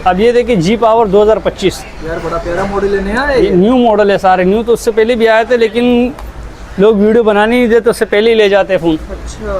अब ये देखिए जी पावर 2025, यार बड़ा प्यारा मॉडल है, नया है ये न्यू मॉडल है सारे न्यू। तो उससे पहले भी आए थे लेकिन लोग वीडियो बनाने नहीं देते, उससे पहले ही ले जाते हैं फ़ोन। अच्छा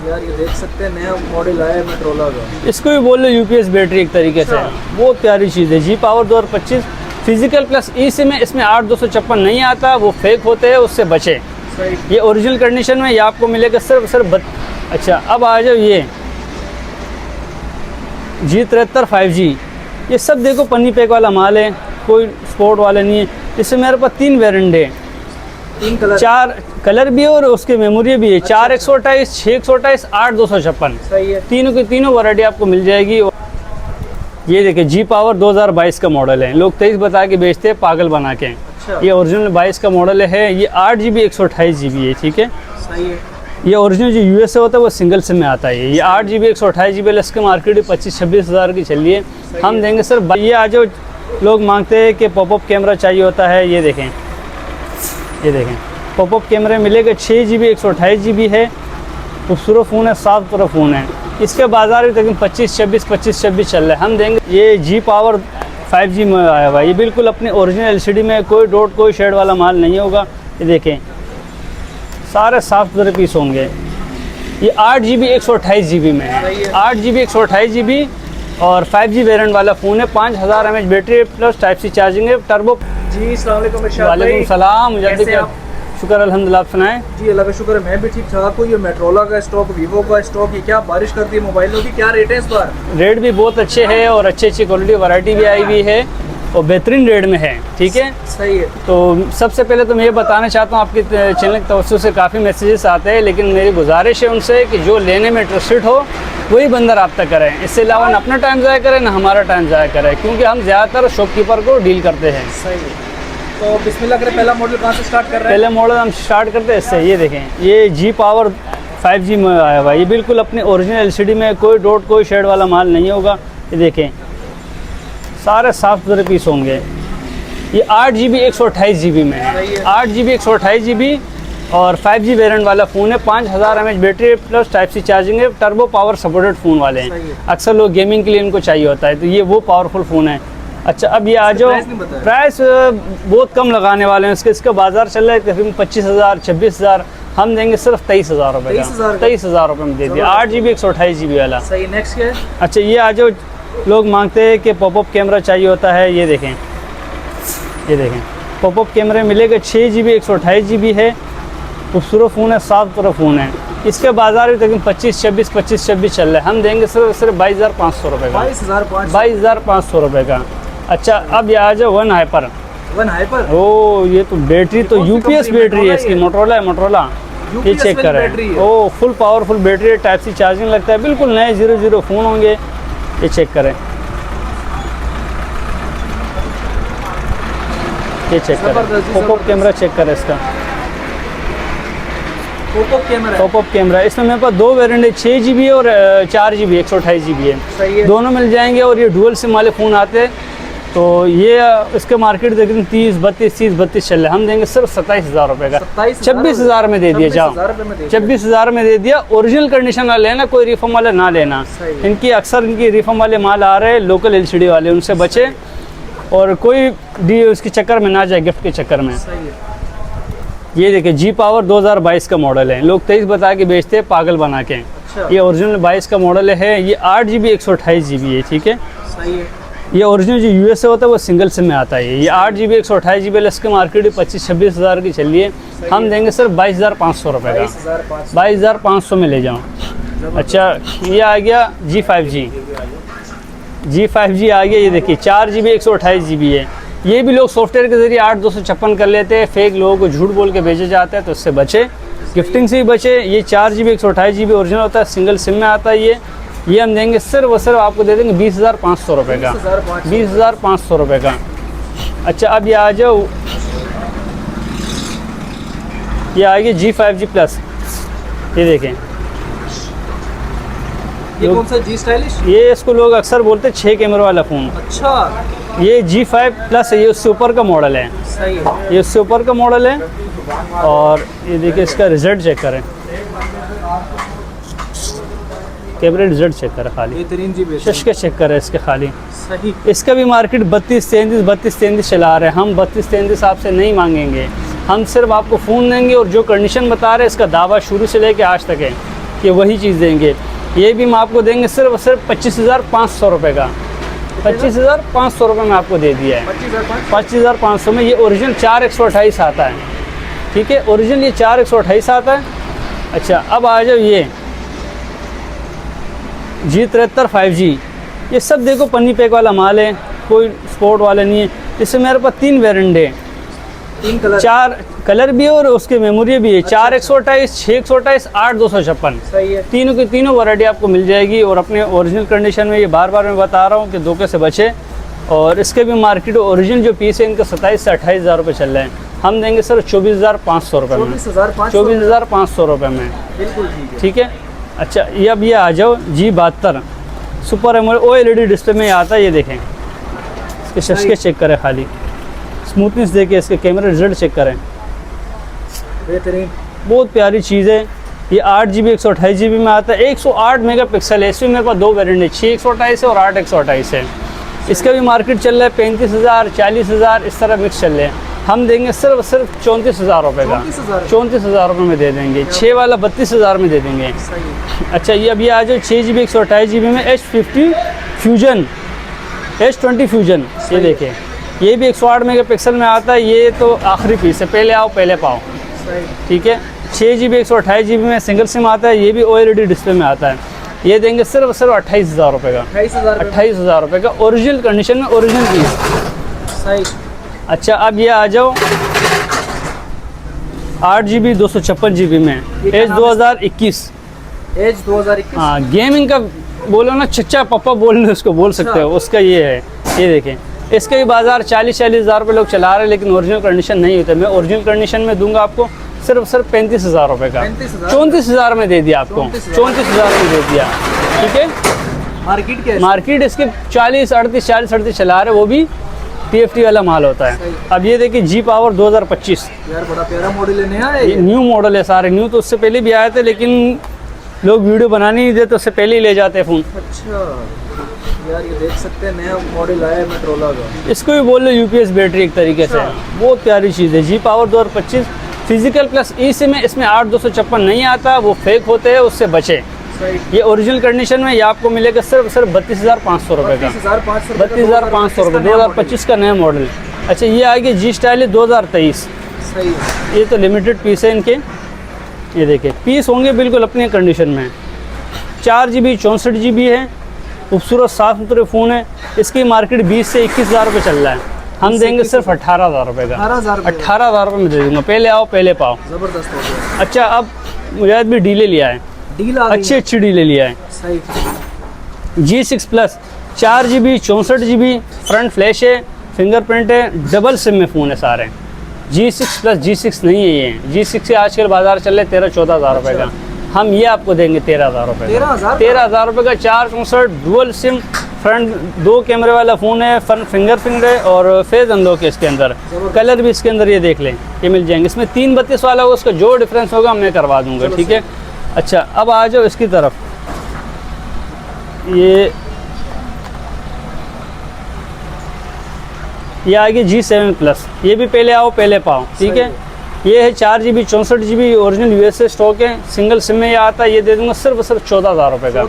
यार ये देख सकते हैं नया मॉडल आया है मोटरोला का। इसको भी बोल लो यूपीएस बैटरी एक तरीके से, बहुत प्यारी चीज़ है। जी पावर 2025 फिजिकल प्लस ई सिम है, इसमें 8256 नहीं आता, वो फेक होते हैं, उससे बचे। ये ओरिजिनल कंडीशन में ये आपको मिलेगा सिर्फ अच्छा अब आ जाओ ये G73 5G, ये सब देखो पन्नी पैक वाला माल है, कोई स्पोर्ट वाला नहीं है। इसमें मेरे पास 3 वेरिएंट है, 3 कलर, 4 कलर भी है और उसके मेमोरी भी है। 4 128, 6 128, 8 256, सही है। तीनों की तीनों वैरायटी आपको मिल जाएगी। ये देखिए जी पावर 2022 का मॉडल है, लोग 23 बता के बेचते हैं पागल बना के। अच्छा। ये ओरिजिनल 22 का मॉडल है, ये 8 GB 128 GB है, ठीक है। सही है। ये ओरिजिनल जो यूएस होता है वो सिंगल सिम में आता है। ये 8 GB 128 GB इसके मार्केट 25-26 हज़ार की चल रही है, हम देंगे सर। ये आज लोग मांगते हैं कि पॉपअप कैमरा चाहिए होता है, ये देखें, ये देखें पॉपअप कैमरे मिलेगा। 6 GB 128 GB है, खूबसूरत फ़ोन है, साफ सुथरा फ़ोन है। इसके बाज़ार में तकरीबन 25-26 चल रहा है, हम देंगे। ये जी पावर 5G में आया हुआ है, ये बिल्कुल अपने ओरिजिनल LCD में, कोई डॉट कोई शेड वाला माल नहीं होगा। ये देखें सारे साफ सुथरे पीस होंगे। ये 8 GB 128 GB में है, 8 GB 128 GB और 5G वेरिएंट वाला फ़ोन है। 5000 mAh battery plus type C charging है, टर्बो। जी अस्सलाम वालेकुम इरशाद भाई। वालेकुम सलाम। कैसे आप? शुक्र अल्हम्दुलिल्लाह, आप सुनाएं। जी अल्लाह का शुक्र है, मैं भी ठीक ठाक हूँ। ये मोटरोला का स्टॉक, वीवो का स्टॉक, ये क्या बारिश करती है मोबाइलों की, क्या रेट है इस बार? रेट भी बहुत अच्छे है और अच्छी क्वालिटी वैरायटी भी आई हुई है और बेहतरीन रेट में है, ठीक है। सही है। तो सबसे पहले तो मैं ये बताना चाहता हूँ, आपके चैनल की तवज्जो से काफ़ी मैसेजेस आते हैं, लेकिन मेरी गुजारिश है उनसे कि जो लेने में इंटरेस्टेड हो वही बंदा रब्ता करें। इससे अलावा ना अपना टाइम ज़ाया करें ना हमारा टाइम ज़ाया करें, क्योंकि हम ज़्यादातर शॉपकीपर को डील करते हैं। सही है। तो बिस्मिल्लाह करें, पहला मॉडल कहाँ से स्टार्ट कर रहे हैं? पहले मॉडल हम स्टार्ट करते हैं इससे। ये देखें ये जी पावर 5G में आया हुआ है, ये बिल्कुल अपने ओरिजिनल LCD में, कोई डॉट कोई शेड वाला माल नहीं होगा। ये देखें सारे साफ सुथरे पीस होंगे। ये 8 GB 128 GB में है, 8 GB 128 GB और 5G वेरिएंट वाला फ़ोन है। 5000 mAh battery plus type C charging है, टर्बो पावर सपोर्टेड फ़ोन वाले हैं। अक्सर लोग गेमिंग के लिए इनको चाहिए होता है, तो ये वो पावरफुल फ़ोन है। अच्छा अब ये आ जाओ, प्राइस बहुत कम लगाने वाले हैं इसका बाज़ार चल रहा है तकरीबन 25,000 26,000, हम देंगे सिर्फ 23,000 रुपये का। 23,000 रुपये में दे दिया, 8 GB 128 GB वाला। सही। नेक्स्ट क्या है? अच्छा ये आ जाओ, लोग मांगते हैं कि पॉपअप कैमरा चाहिए होता है, ये देखें, ये देखें पॉपअप कैमरे मिलेगा। 6 GB 128 GB है, खूबसूरत फ़ोन है, साफ सुथरा फ़ोन है। इसके बाज़ार में तकरीबन 25-26 चल रहा है, हम देंगे सिर्फ 22,500 रुपये का। 22,500 रुपये का। अच्छा अब ये आ जाओ वन हाइपर। ओ ये तो बैटरी तो यूपीएस बैटरी है इसकी, मोटरोला ये चेक करें। ओ फुल पावरफुल बैटरी है, टाइप सी चार्जिंग लगता है, बिल्कुल नए 00 फ़ोन होंगे। ये चेक करें, ये चेक करें पॉपअप कैमरा चेक करें इसका। पॉपअप कैमरा इसमें मेरे पास 2 वेरिएंट है, 6 GB और 4 GB 128 GB है, दोनों मिल जाएंगे। और ये डुअल सिम वाले फ़ोन आते हैं, तो ये इसके मार्केट तकरीबन 30-32 चल रहा है, हम देंगे सिर्फ 27,000 रुपये का। 26,000 में दे दिया, जाओ 26,000 में दे दिया। ओरिजिनल कंडीशन वाला लेना, कोई रिफॉर्म वाला ना लेना। इनकी अक्सर इनकी रिफॉर्म वाले माल आ रहे हैं, लोकल LCD वाले, उनसे बचे और कोई उसके चक्कर में ना जाए, गिफ्ट के चक्कर में। ये देखिए जी पावर 2022 का मॉडल है, लोग 23 बता के बेचते हैं पागल बना के। ये ओरिजिनल 22 का मॉडल है, ये 8 GB 128 GB है, ठीक है। सही है। ये ओरिजिनल जो यूएस से होता है वो सिंगल सिम में आता है। ये 8 GB 128 GB इसके मार्केट 25-26 हज़ार की चल रही है, हम देंगे सिर्फ 22,500 रुपये का। 22,500 में ले जाऊँ। अच्छा ये आ गया G5G आ गया। ये देखिए 4 GB 128 GB है, ये भी लोग सॉफ्टवेयर के ज़रिए 8,256 कर लेते हैं, फेक लोगों को झूठ बोल के भेजे जाते हैं, तो उससे बचे, गिफ्टिंग से ही बचे। ये 4 GB 128 GB ओरिजिनल होता है, सिंगल सिम में आता है। ये हम देंगे सिर्फ और सिर्फ आपको दे देंगे 20,500 रुपये का। 20,500 रुपये का। अच्छा अब ये आ जाओ, ये आ गया G5G प्लस। ये देखें ये कौन सा G स्टाइलिश? ये इसको लोग अक्सर बोलते हैं 6 कैमरा वाला फ़ोन। अच्छा ये G5 प्लस है, ये उससे ऊपर का मॉडल है। सही है। ये उससे ऊपर का मॉडल है। और ये देखिए इसका रिजल्ट चेक करें, कैमरे रिजल्ट चेक करें, खाली बेहतरीन जी, शश के चेक करें इसके खाली। सही। इसका भी मार्केट 32-33 चला रहे हैं। हम 32-33 आपसे नहीं मांगेंगे, हम सिर्फ आपको फ़ोन देंगे और जो कंडीशन बता रहे हैं इसका दावा शुरू से लेके आज तक है कि वही चीज़ देंगे। ये भी हम आपको देंगे सिर्फ 25,500 रुपये का। 25,500 रुपये में आपको दे दिया है। 25,500 में ये ओरिजिनल 4128 आता है, ठीक है, ओरिजिनल ये 4128 आता है। अच्छा, अब आ जाओ ये G73 5G, ये सब देखो पन्नी पैक वाला माल है, कोई स्पोर्ट वाला नहीं है। इसमें मेरे पास 3 वेरिएंट है, 3 कलर, 4 कलर भी है और उसके मेमोरी भी है। 4128, 628, 8256, सही है। तीनों की तीनों वैरायटी आपको मिल जाएगी। और अपने ओरिजिनल कंडीशन में, ये बार बार मैं बता रहा हूँ कि धोखे से बचे। और इसके भी मार्केट ओरिजिनल जो पीस है इनका 27 से 28,000 रुपये चल रहे हैं। हम देंगे सर 24,500 रुपये में, 24,500 रुपये में, बिल्कुल ठीक है। ठीक है। अच्छा, ये अब ये आ जाओ G72 super AMOLED OLED display में आता है। ये देखें, इसके शशके चेक करें, खाली स्मूथनेस देखें, इसके कैमरे रिजल्ट चेक करें, बेहतरीन, बहुत प्यारी चीज़ है। ये 8GB 128GB में आता है, 108 मेगापिक्सल है। इसमें मेरे पास 2 वेरिएंट है, 6/128 है और 8/128 है। इसका भी मार्केट चल रहा है 35,000, 40,000, इस तरह मिक्स चल रहे हैं। हम देंगे सिर्फ 34,000 रुपये का, 34,000 रुपये में दे देंगे। 6 वाला 32,000 में दे देंगे। अच्छा, ये अभी आ जाओ 6GB 128GB में H50 फ्यूजन, H20 फ्यूजन, ये देखें, ये भी 108 मेगापिक्सल में आता है। ये तो आखिरी पीस है, पहले आओ पहले पाओ, ठीक है। 6GB 128GB में सिंगल सिम आता है, ये भी OLED डिस्प्ले में आता है। ये देंगे सिर्फ 28,000 रुपये का, 28,000 रुपये का, ओरिजिनल कंडीशन में, ओरिजिनल पीस, सही। अच्छा, अब ये आ जाओ 8GB 256GB में Edge 2021, हाँ, गेमिंग का बोलो ना, चच्चा पप्पा बोलने उसको बोल सकते हो, उसका ये है। ये देखें, इसका भी बाज़ार 40,000 रुपये लोग चला रहे हैं, लेकिन ओरिजिनल कंडीशन नहीं होता। मैं ओरिजिनल कंडीशन में दूंगा आपको सिर्फ 35,000 रुपये का, 34,000 में दे दिया आपको, 34,000 में दे दिया, ठीक है। मार्केट क्या है? मार्केट इसके 40-38 चला रहे, वो भी TFT वाला माल होता है। अब ये देखिए G Power 2025, यार बड़ा प्यारा मॉडल है, नया है ये न्यू मॉडल है सारे, न्यू तो उससे पहले भी आए थे, लेकिन लोग वीडियो बनाने नहीं देते, उससे पहले ही ले जाते हैं फ़ोन। अच्छा यार, ये देख सकते हैं नया मॉडल आया है मोटोरोला का। इसको भी बोल लो UPS बैटरी एक तरीके से, बहुत प्यारी चीज़ है। G Power 2025 फिजिकल प्लस ई सिम में, इसमें 8256 नहीं आता, वो फेक होते हैं, उससे बचे। ये ओरिजिनल कंडीशन में ये आपको मिलेगा सिर्फ 32,500 रुपये का, 32,500 रुपये, 2025 का नया मॉडल। अच्छा, ये आएगी G Style 2023, सही है। ये तो लिमिटेड पीस है इनके, ये देखिए पीस होंगे बिल्कुल अपने कंडीशन में। 4GB 64GB है, खूबसूरत साफ सुथरे फ़ोन है। इसकी मार्केट 20 से 21,000 रुपये चल रहा है। हम देंगे सिर्फ 18,000 रुपये का, 18,000 रुपये में दे दूँगा। पहले आओ पहले पाओ, ज़बरदस्त हो गया। अच्छा, अब मुजाहिद भी डीले लिया है, डील आ गई, अच्छी डीले लिया है। सही। G6 plus 4GB 64GB, front flash है, फिंगरप्रिंट है, डबल सिम में फ़ोन है सारे। G6 प्लस G6 नहीं है ये, G6 से आजकल बाजार चल रहे 13-14,000 रुपये का। हम ये आपको देंगे 13,000 रुपये, 13,000 रुपये का। 464 डुअल सिम, फ्रंट 2 कैमरे वाला फ़ोन है, फिंगरप्रिंट है और फेस अनलॉक है इसके अंदर। कलर भी इसके अंदर ये देख लें, ये मिल जाएंगे। इसमें 332 वाला होगा, उसका जो डिफरेंस होगा मैं करवा दूँगा, ठीक है। अच्छा, अब आ जाओ इसकी तरफ, ये आगे G7 प्लस, ये भी पहले आओ पहले पाओ, ठीक है। ये है 4GB 64GB, original USA stock है, सिंगल सिम में ये आता है। ये दे दूंगा सिर्फ 14,000 रुपये का,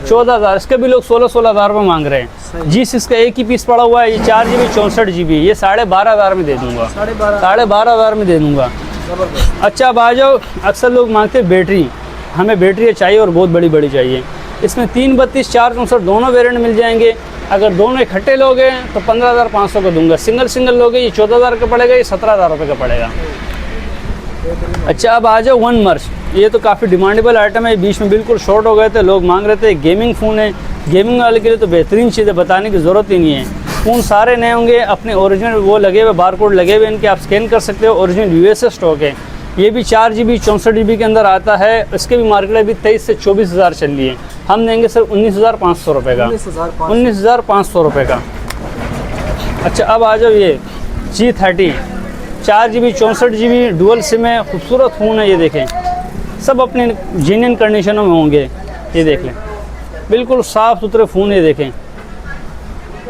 14,000। इसके भी लोग 16,000 रुपये मांग रहे हैं। G6 का एक ही पीस पड़ा हुआ है, ये 4GB 64GB, ये 12,500 में दे दूंगा, 12,500 में दे दूंगा। अच्छा, अब आ जाओ, अक्सर लोग मांगते हैं बैटरी, हमें बैटरी चाहिए और बहुत बड़ी बड़ी चाहिए। इसमें 332, 464 दोनों वेरिएंट मिल जाएंगे। अगर दोनों इकट्ठे लोगे तो 15,500 का दूंगा। सिंगल लोगे ये 14,000 का पड़ेगा, ये 17,000 रुपये का पड़ेगा। अच्छा, अब आ जाओ 1 मर्च, ये तो काफ़ी डिमांडेबल आइटम है, बीच में बिल्कुल शॉर्ट हो गए थे, लोग मांग रहे थे। गेमिंग फ़ोन है, गेमिंग वाले के लिए तो बेहतरीन चीज़ है, बताने की ज़रूरत ही नहीं है। फ़ोन सारे नए होंगे, अपने ओरिजिनल वो लगे हुए, बारकोड लगे हुए इनके, आप स्कैन कर सकते हो। ओरिजिनल USA स्टॉक है। ये भी 4GB 64GB के अंदर आता है। इसके भी मार्केट अभी 23 से 24,000 चल रही है। हम देंगे सिर्फ 19,500 रुपये का, 19,500 रुपये का। अच्छा, अब आ जाओ ये G30, 4GB 64GB, dual SIM है, खूबसूरत फ़ोन है। ये देखें, सब अपने जेन्युइन कंडीशनों में होंगे, ये देख लें, बिल्कुल साफ़ सुथरे फ़ोन। ये देखें,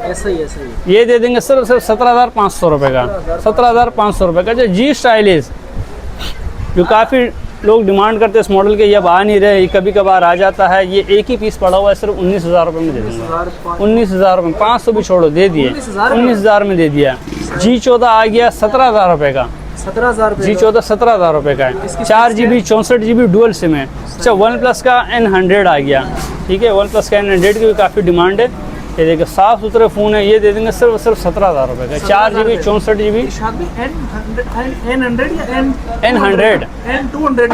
ऐसा ही ये दे देंगे सिर्फ 17,500 रुपये का। 17,500 रुपये का जो जी स्टाइलिश, जो काफ़ी लोग डिमांड करते हैं इस मॉडल के, ये अब आ नहीं रहे, कभी कभार आ जाता है। ये एक ही पीस पड़ा हुआ है, सिर्फ 19,000 रुपये में दे दूँगा। 19,000 रुपये, 500 भी छोड़ो, दे दिए 19,000 में दे दिया। G14 आ गया 17,000 रुपये का। 17,000 G14 17,000 रुपये का है। 4 GB 64 GB डुअल सिम है। अच्छा, वन प्लस का N100 आ गया, ठीक है। वन प्लस का N100 की भी काफ़ी डिमांड है। ये देखिए साफ़ सुथरे फ़ोन है, ये दे देंगे सिर्फ 17,000 रुपये का। 4 GB 64 GB N100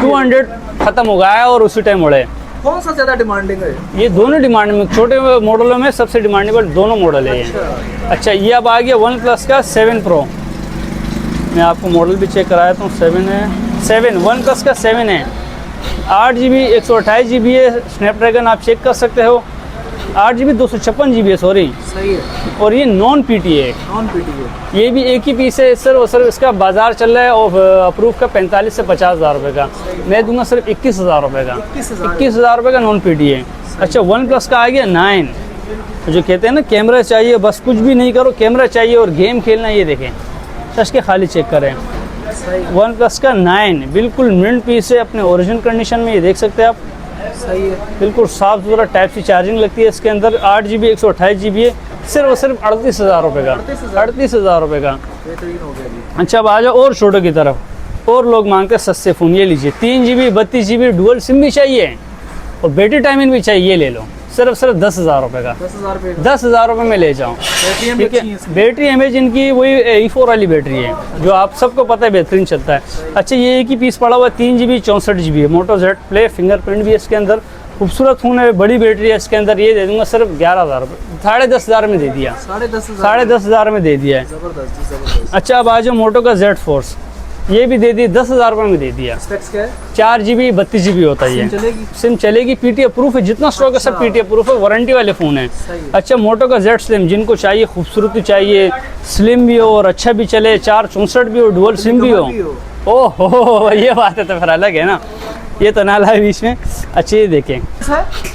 200 ख़त्म हो गया है और उसी टाइम उड़े। कौन सा ज़्यादा डिमांडिंग है? ये दोनों डिमांड में, छोटे मॉडलों में सबसे डिमांडेबल दोनों मॉडल है ये। अच्छा, ये अब आ गया वन प्लस का 7 Pro। मैं आपको मॉडल भी चेक कराया हूँ। 7 है, 7 वन प्लस का 7 है। 8 GB 128 GB है। स्नैपड्रैगन आप चेक कर सकते हो। 8 GB 256 GB है, सॉरी। सही है। और ये नॉन पीटी है। नॉन पीटी है। ये भी एक ही पीस है सर। और सर इसका बाजार चल रहा है और अप्रूव का 45 से 50,000 रुपये का। मैं दूंगा सिर्फ 21,000 रुपये का। 21,000 रुपये का नॉन पीटी है। अच्छा, वन प्लस का आ गया 9। जो कहते हैं ना कैमरा चाहिए, बस कुछ भी नहीं करो, कैमरा चाहिए और गेम खेलना। ये देखें, टच के खाली चेक करें। वन प्लस का 9 बिल्कुल मिंट पीस है, अपने ओरिजिनल कंडीशन में। ये देख सकते हैं आप, सही है। बिल्कुल साफ सुथरा। टाइप सी चार्जिंग लगती है इसके अंदर। 8 GB 128 GB है। सिर्फ और सिर्फ 38,000 रुपये का। 38,000 रुपये का। बेहतरीन हो गया जी। अच्छा, अब आ जाओ और छोटों की तरफ। और लोग मांगते हैं सस्ते फ़ोन, ये लीजिए। 3 GB 32 GB डुअल सिम भी चाहिए और बैटरी टाइमिंग भी चाहिए, ये ले लो। सिर्फ 10,000 रुपये का। 10,000 रुपये। 10,000 रुपये में ले जाओ, ठीक है। बैटरी इमेज इनकी वही E4 वाली बैटरी है, जो आप सबको पता है बेहतरीन चलता है। अच्छा, ये एक ही पीस पड़ा हुआ है। 3 GB 64 GB है। मोटो Z प्ले फिंगरप्रिंट भी है इसके अंदर। खूबसूरत फ़ोन है, बड़ी बैटरी है इसके अंदर। ये दे दूंगा सिर्फ 11,000 रुपये। 10,500 में दे दिया। 10,500 में दे दिया है। जबरदस्त जी, जबरदस्त। अच्छा, अब आ जाओ मोटो का Z Force। ये भी दे दिया 10,000 रुपये में दे दिया। स्पेक्स क्या है? 4 GB 32 GB होता है ये। सिम चलेगी, पीटी अप्रूफ है। जितना स्टॉक है सब पीटी अप्रूफ है, वारंटी वाले फ़ोन है। अच्छा, मोटो का Z Slim, जिनको चाहिए खूबसूरती चाहिए, स्लिम भी हो और अच्छा भी चले, 464 भी हो, डुअल सिम भी हो। ओहो, ये बात है तो फिर अलग है ना, ये तो नाला है बीच में। अच्छा, ये देखें,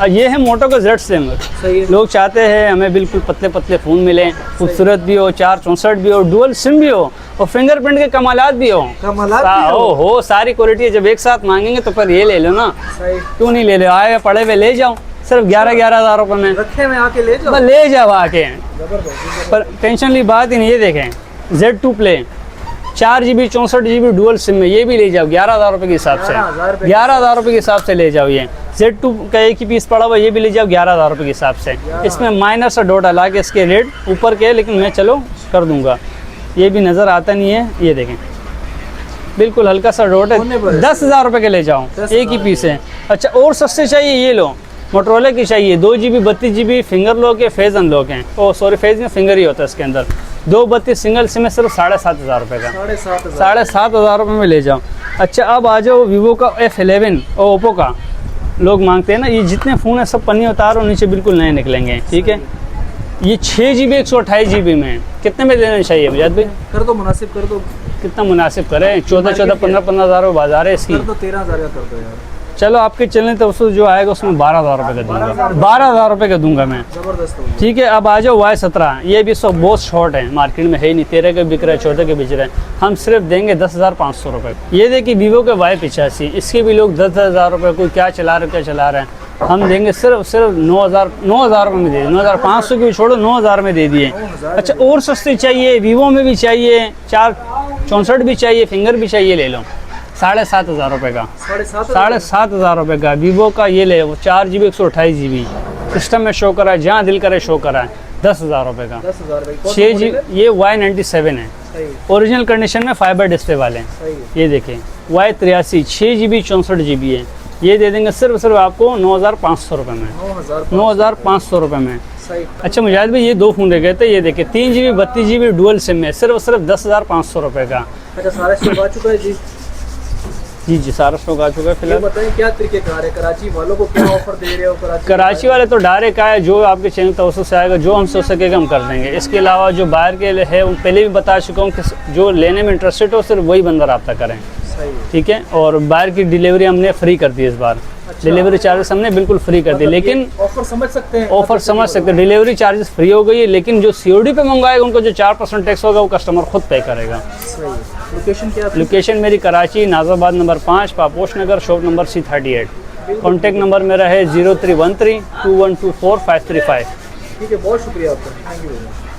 ये है मोटो का Z Slim। लोग चाहते हैं हमें बिल्कुल पतले पतले फ़ोन मिले, खूबसूरत भी हो, 464 भी हो, डुअल सिम भी हो और फिंगरप्रिंट के कमालात भी हो। हो सारी क्वालिटी जब एक साथ मांगेंगे तो फिर ये ले लो ना, क्यों नहीं ले लो। आए पड़े हुए ले जाओ, सिर्फ 11,000 रुपये में रखे में आके ले जाओ, ले जाओ आके। पर टेंशन की बात ही नहीं। ये देखें Z2 play 4 GB 64 GB dual SIM में, ये भी ले जाओ 11,000 रुपये के हिसाब से। 11,000 रुपये के हिसाब से ले जाओ। ये Z2 का एक ही पीस पड़ा हुआ, ये भी ले जाओ 11,000 रुपये के हिसाब से। इसमें माइनर सा डॉट हला के इसके रेट ऊपर के, लेकिन मैं चलो कर दूंगा। ये भी नज़र आता नहीं है, ये देखें बिल्कुल हल्का सा डॉट है। 10,000 रुपये के ले जाओ, एक ही पीस है। अच्छा, और सस्ते चाहिए ये लो, मोटरोला की चाहिए। 2 GB 32 GB फिंगर लॉक है, फेज अनलॉक है। ओ सॉरी, फेज में फिंगर ही होता है इसके अंदर। 232 सिंगल सिम है, सिर्फ 7,500 रुपये का। 7,500 रुपये में ले जाओ। अच्छा, अब आ जाओ वीवो का F11 और ओप्पो का। लोग मांगते हैं ना, ये जितने फ़ोन है सब पन्नी उतारो, नीचे बिल्कुल नए निकलेंगे, ठीक है। ये 6 GB 128 GB में कितने में देना चाहिए मुजाहिद भाई? कर दो, मुनासिब कर दो। कितना मुनासिब करें? 14 15 हज़ार बाजार है इसकी। कर दो 13,000 का कर दो यार। चलो, आपके चलने तो जो आएगा उसमें 12,000 रुपये का दूंगा। 12,000 रुपये का दूंगा मैं, जबरदस्त हो गया। ठीक है। अब आ जाओ Y17। ये भी सब बहुत शॉर्ट है, मार्केट में है ही नहीं। 13 के बिक रहा है, 14 के बिक रहा है। हम सिर्फ देंगे 10,500 रुपये। ये देखिए वीवो के Y85, इसके भी लोग 10,000 रुपये, कोई क्या चला रहे हैं। हम देंगे सिर्फ 9,000 रुपये में दे दिए। 9,500 की भी छोड़ो, 9,000 में दे दिए। अच्छा, और सस्ती चाहिए, वीवो में भी चाहिए, 464 भी चाहिए, फिंगर भी चाहिए, ले लो 7,500 रुपये का। 7,500 रुपये का वीवो का ये ले। 4 GB 128 GB सिस्टम में शो करा है, जहाँ दिल करे शो करा है। 10,000 रुपये का। 6 GB, ये Y97 है, ओरिजिनल कंडीशन में, फाइबर डिस्प्ले वाले। ये देखें Y83 6 GB 64 GB है। ये दे देंगे सिर्फ आपको 9,500 रुपये में। 9,500 रुपये में। अच्छा मुजाहिद भाई, ये 2 फ़ोन रह गए थे। ये देखिए 3 GB 32 GB डुअल सिम में, सिर्फ 10,500 रुपये का। अच्छा, सारा स्टॉक आ चुका है जी? जी, सारा स्टॉक आ चुका है फिलहाल। बताइए क्या तरीक़ेकार है, कराची वालों को क्या ऑफर दे रहे हो? कराची वाले तो डायरेक्ट आए, जो आपके चैनल तवज्जो से आएगा, जो हमसे हो सकेगा हम कर देंगे। इसके अलावा जो बाहर के है, वो पहले भी बता चुका हूँ कि जो लेने में इंटरेस्टेड हो सिर्फ वही बंदा रब्ता करें, ठीक है। और बाहर की डिलीवरी हमने फ्री कर दी इस बार, डिलीवरी चार्जेस हमने बिल्कुल फ्री कर दिए। लेकिन ऑफर समझ सकते हैं, ऑफर समझ सकते हैं, डिलीवरी चार्जेस फ्री हो गई है, लेकिन जो COD पे मंगवाएगा उनको जो 4% टैक्स होगा वो कस्टमर खुद पे करेगा। सही है। लोकेशन क्या है? लोकेशन मेरी Karachi Nazimabad number 5 Paposh Nagar shop number C38। Contact number मेरा है 0313 2124 535। ठीक है, बहुत शुक्रिया आपका, थैंक यू वेरी मच।